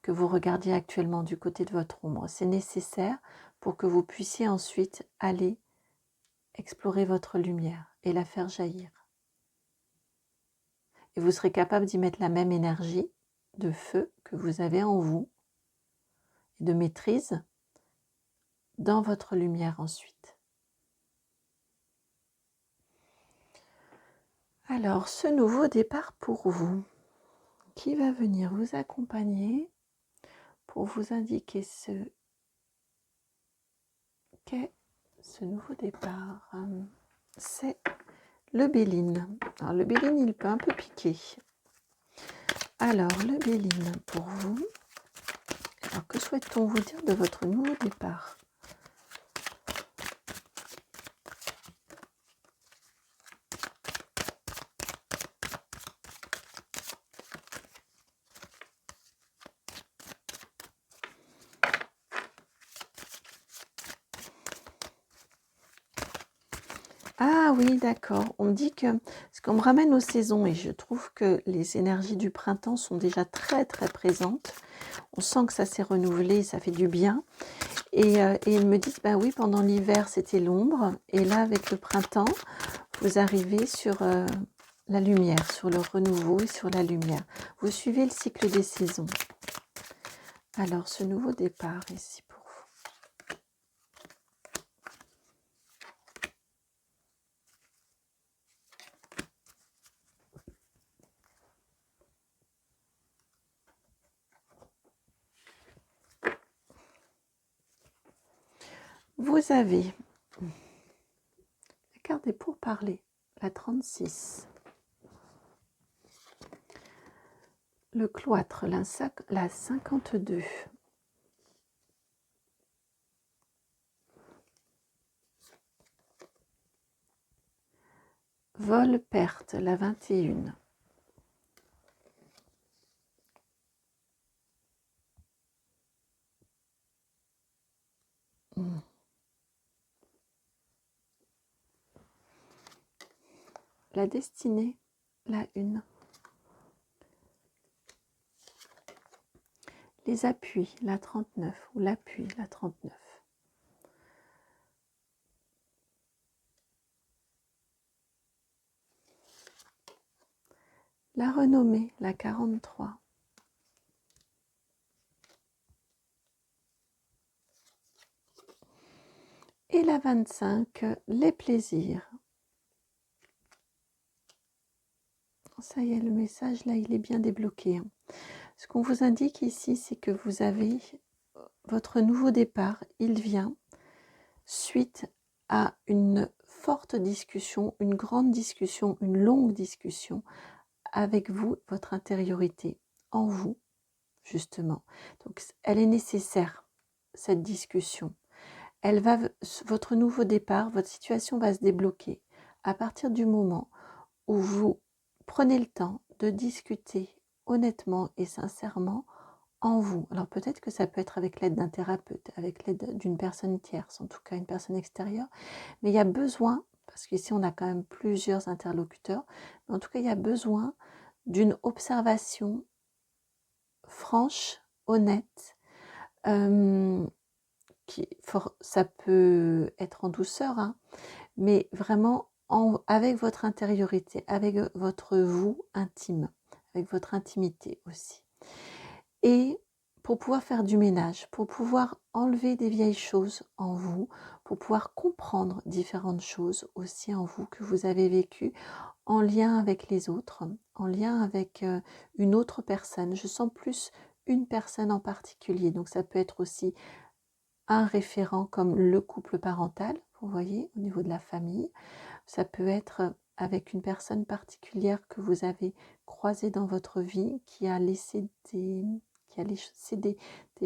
que vous regardiez actuellement du côté de votre ombre. C'est nécessaire pour que vous puissiez ensuite aller explorer votre lumière et la faire jaillir. Et vous serez capable d'y mettre la même énergie de feu que vous avez en vous et de maîtrise dans votre lumière ensuite. Alors, ce nouveau départ pour vous, qui va venir vous accompagner pour vous indiquer ce qu'est ce nouveau départ. C'est le Béline. Alors, le Béline, il peut un peu piquer. Alors, le Béline, pour vous, alors que souhaite-t-on vous dire de votre nouveau départ? Ah oui, d'accord. On me dit que, parce qu'on me ramène aux saisons et je trouve que les énergies du printemps sont déjà très très présentes. On sent que ça s'est renouvelé, ça fait du bien. Et ils me disent, bah oui, pendant l'hiver c'était l'ombre et là avec le printemps, vous arrivez sur la lumière, sur le renouveau et sur la lumière. Vous suivez le cycle des saisons. Alors ce nouveau départ ici pour vous. Vous avez la carte des pourparlers, la 36. Le cloître, la 52. Vol-perte, la 21. La destinée, la 1. Les appuis, la 39, ou l'appui, la 39. La renommée, la 43. Et la 25, les plaisirs. Ça y est, le message, là, il est bien débloqué. Ce qu'on vous indique ici, c'est que vous avez votre nouveau départ. Il vient suite à une forte discussion, une grande discussion, une longue discussion avec vous, votre intériorité, en vous, justement. Donc, elle est nécessaire, cette discussion. Votre nouveau départ, votre situation va se débloquer à partir du moment où vous prenez le temps de discuter honnêtement et sincèrement en vous. Alors peut-être que ça peut être avec l'aide d'un thérapeute, avec l'aide d'une personne tierce, en tout cas une personne extérieure, mais il y a besoin, parce qu'ici on a quand même plusieurs interlocuteurs, mais en tout cas il y a besoin d'une observation franche, honnête, ça peut être en douceur, hein, mais vraiment avec votre intériorité, avec votre vous intime, avec votre intimité aussi. Et pour pouvoir faire du ménage, pour pouvoir enlever des vieilles choses en vous, pour pouvoir comprendre différentes choses aussi en vous que vous avez vécues en lien avec les autres, en lien avec une autre personne. Je sens plus une personne en particulier, donc ça peut être aussi un référent comme le couple parental, vous voyez, au niveau de la famille. Ça peut être avec une personne particulière que vous avez croisée dans votre vie, qui a laissé des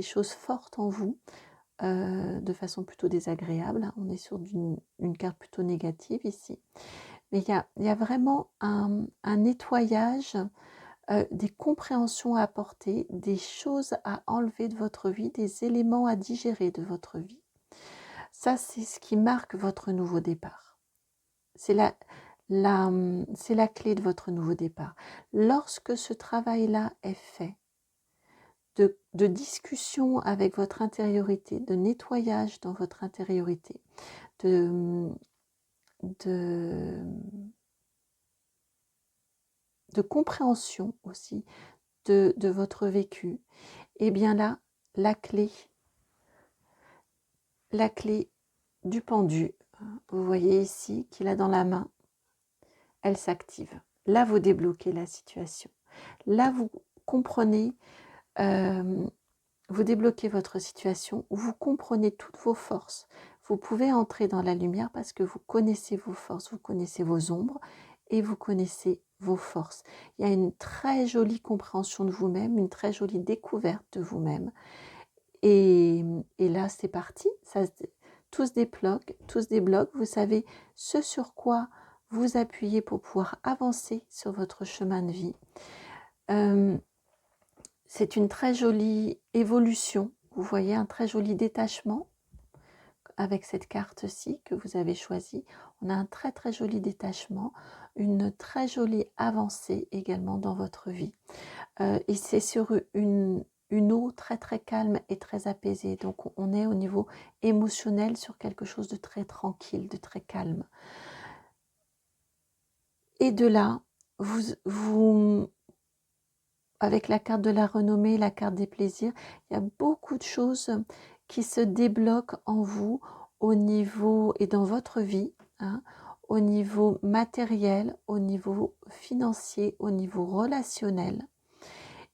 choses fortes en vous, de façon plutôt désagréable. On est sur une carte plutôt négative ici. Mais il y a vraiment un nettoyage, des compréhensions à apporter, des choses à enlever de votre vie, des éléments à digérer de votre vie. Ça, c'est ce qui marque votre nouveau départ. C'est la clé de votre nouveau départ. Lorsque ce travail-là est fait, de discussion avec votre intériorité, de nettoyage dans votre intériorité, de compréhension aussi de votre vécu, et bien là, la clé du pendu, vous voyez ici qu'il a dans la main, elle s'active. Là, vous débloquez la situation. Là, vous comprenez, vous débloquez votre situation, vous comprenez toutes vos forces. Vous pouvez entrer dans la lumière parce que vous connaissez vos forces, vous connaissez vos ombres et vous connaissez vos forces. Il y a une très jolie compréhension de vous-même, une très jolie découverte de vous-même. Et là, c'est parti, tout se débloque, vous savez ce sur quoi vous appuyez pour pouvoir avancer sur votre chemin de vie. C'est une très jolie évolution, vous voyez, un très joli détachement avec cette carte-ci que vous avez choisie. On a un très très joli détachement, une très jolie avancée également dans votre vie. Et c'est sur une eau très très calme et très apaisée. Donc on est au niveau émotionnel sur quelque chose de très tranquille, de très calme. Et de là, vous avec la carte de la renommée, la carte des plaisirs, il y a beaucoup de choses qui se débloquent en vous au niveau et dans votre vie, hein, au niveau matériel, au niveau financier, au niveau relationnel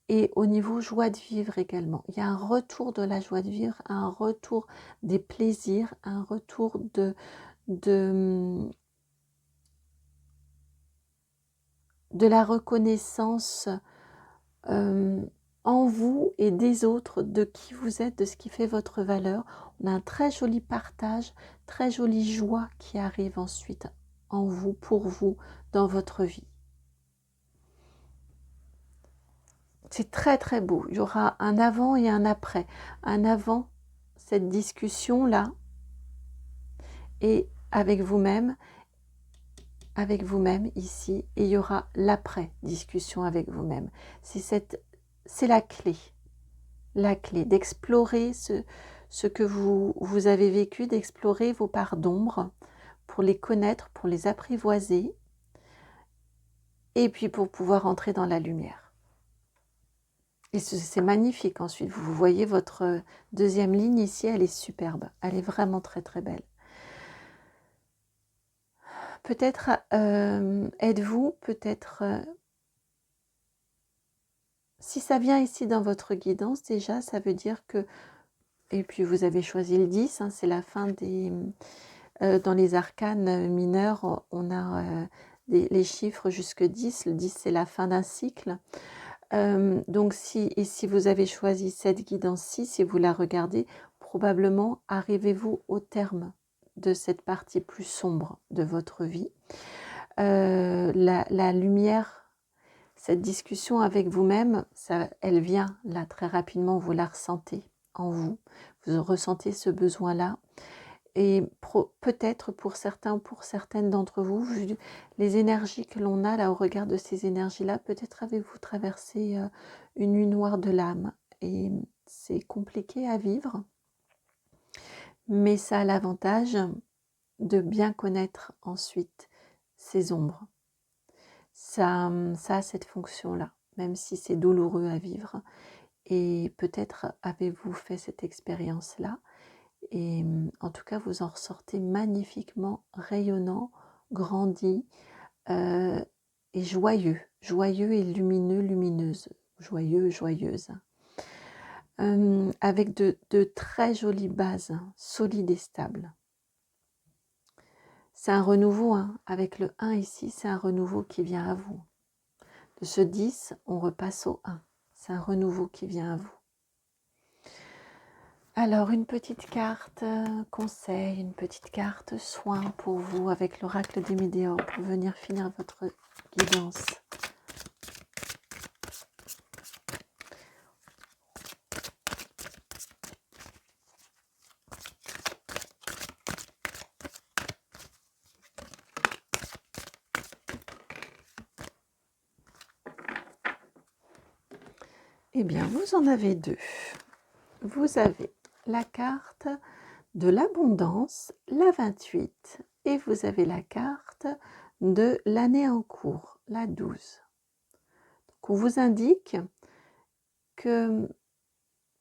et au niveau joie de vivre également. Il y a un retour de la joie de vivre, un retour des plaisirs, un retour de la reconnaissance en vous et des autres, de qui vous êtes, de ce qui fait votre valeur. On a un très joli partage, très jolie joie qui arrive ensuite en vous, pour vous, dans votre vie. C'est très très beau. Il y aura un avant et un après. Un avant, cette discussion-là, et avec vous-même ici, et il y aura l'après discussion avec vous-même. C'est la clé d'explorer ce que vous avez vécu, d'explorer vos parts d'ombre pour les connaître, pour les apprivoiser et puis pour pouvoir entrer dans la lumière. Et c'est magnifique ensuite. Vous voyez votre deuxième ligne ici, elle est superbe. Elle est vraiment très très belle. Peut-être êtes-vous, si ça vient ici dans votre guidance, déjà, ça veut dire que, et puis vous avez choisi le 10, hein, c'est la fin des... dans les arcanes mineurs, on a les chiffres jusque 10. Le 10, c'est la fin d'un cycle. Donc, si vous avez choisi cette guidance-ci, si vous la regardez, probablement arrivez-vous au terme de cette partie plus sombre de votre vie. La lumière, cette discussion avec vous-même, elle vient là très rapidement, vous la ressentez en vous. Vous ressentez ce besoin-là. Et peut-être pour certains, pour certaines d'entre vous, vu les énergies que l'on a là au regard de ces énergies-là, peut-être avez-vous traversé une nuit noire de l'âme. Et c'est compliqué à vivre, mais ça a l'avantage de bien connaître ensuite ces ombres. Ça a cette fonction-là, même si c'est douloureux à vivre. Et peut-être avez-vous fait cette expérience-là. Et en tout cas, vous en ressortez magnifiquement rayonnant, grandi et joyeux. Joyeux et lumineux, lumineuse. Joyeux, joyeuse. Avec de très jolies bases, solides et stables. C'est un renouveau, hein. Avec le 1 ici, c'est un renouveau qui vient à vous. De ce 10, on repasse au 1. C'est un renouveau qui vient à vous. Alors, une petite carte conseil, une petite carte soin pour vous avec l'oracle des Médéors pour venir finir votre guidance. Eh bien, vous en avez deux. Vous avez la carte de l'abondance, la 28, et vous avez la carte de l'année en cours, la 12. Donc, on vous indique que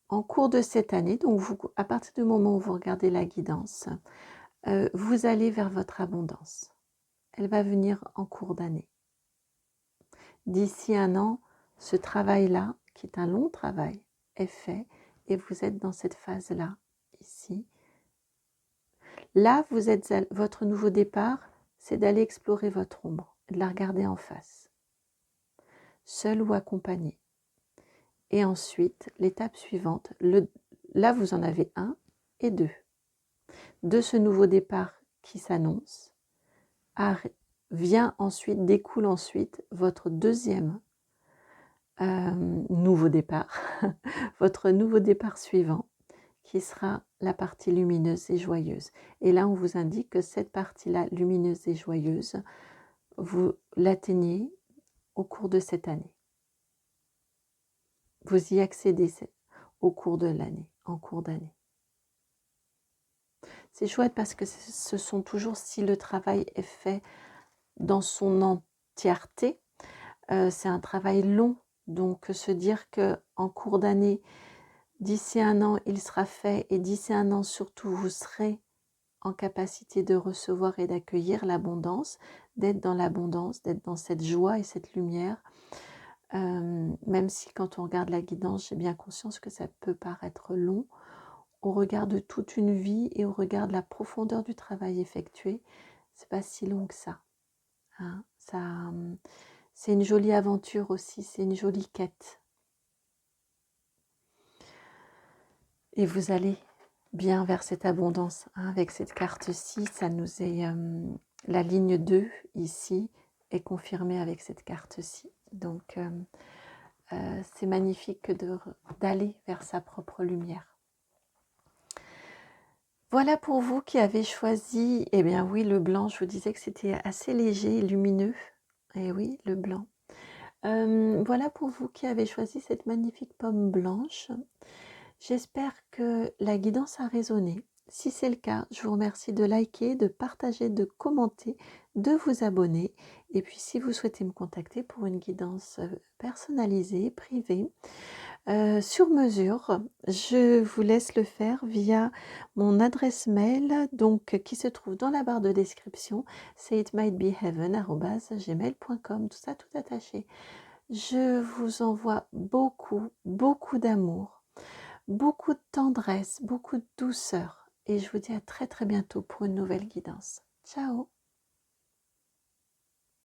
en cours de cette année, donc à partir du moment où vous regardez la guidance, vous allez vers votre abondance. Elle va venir en cours d'année. D'ici un an, ce travail-là, qui est un long travail, est fait et vous êtes dans cette phase-là, ici. Là, votre nouveau départ, c'est d'aller explorer votre ombre, de la regarder en face, seul ou accompagné. Et ensuite, l'étape suivante, là vous en avez 1 et 2. De ce nouveau départ qui s'annonce, découle ensuite votre deuxième nouveau départ, votre nouveau départ suivant, qui sera la partie lumineuse et joyeuse. Et là, on vous indique que cette partie-là, lumineuse et joyeuse, vous l'atteignez au cours de cette année. Vous y accédez au cours de l'année, en cours d'année. C'est chouette parce que ce sont toujours, si le travail est fait dans son entièreté, c'est un travail long. Donc se dire qu'en cours d'année, d'ici un an, il sera fait et d'ici un an surtout, vous serez en capacité de recevoir et d'accueillir l'abondance, d'être dans cette joie et cette lumière. Même si quand on regarde la guidance, j'ai bien conscience que ça peut paraître long, au regard de toute une vie et au regard de la profondeur du travail effectué, c'est pas si long que ça. Hein. C'est une jolie aventure aussi, c'est une jolie quête. Et vous allez bien vers cette abondance. Hein. Avec cette carte-ci, ça nous est la ligne 2 ici est confirmée avec cette carte-ci. Donc c'est magnifique d'aller vers sa propre lumière. Voilà pour vous qui avez choisi, eh bien oui, le blanc, je vous disais que c'était assez léger et lumineux. Et oui, le blanc. Voilà pour vous qui avez choisi cette magnifique pomme blanche. J'espère que la guidance a résonné. Si c'est le cas, je vous remercie de liker, de partager, de commenter, de vous abonner. Et puis si vous souhaitez me contacter pour une guidance personnalisée, privée, sur mesure, je vous laisse le faire via mon adresse mail donc, qui se trouve dans la barre de description, c'est itmightbeheaven@gmail.com, tout ça tout attaché. Je vous envoie beaucoup, beaucoup d'amour, beaucoup de tendresse, beaucoup de douceur et je vous dis à très très bientôt pour une nouvelle guidance. Ciao!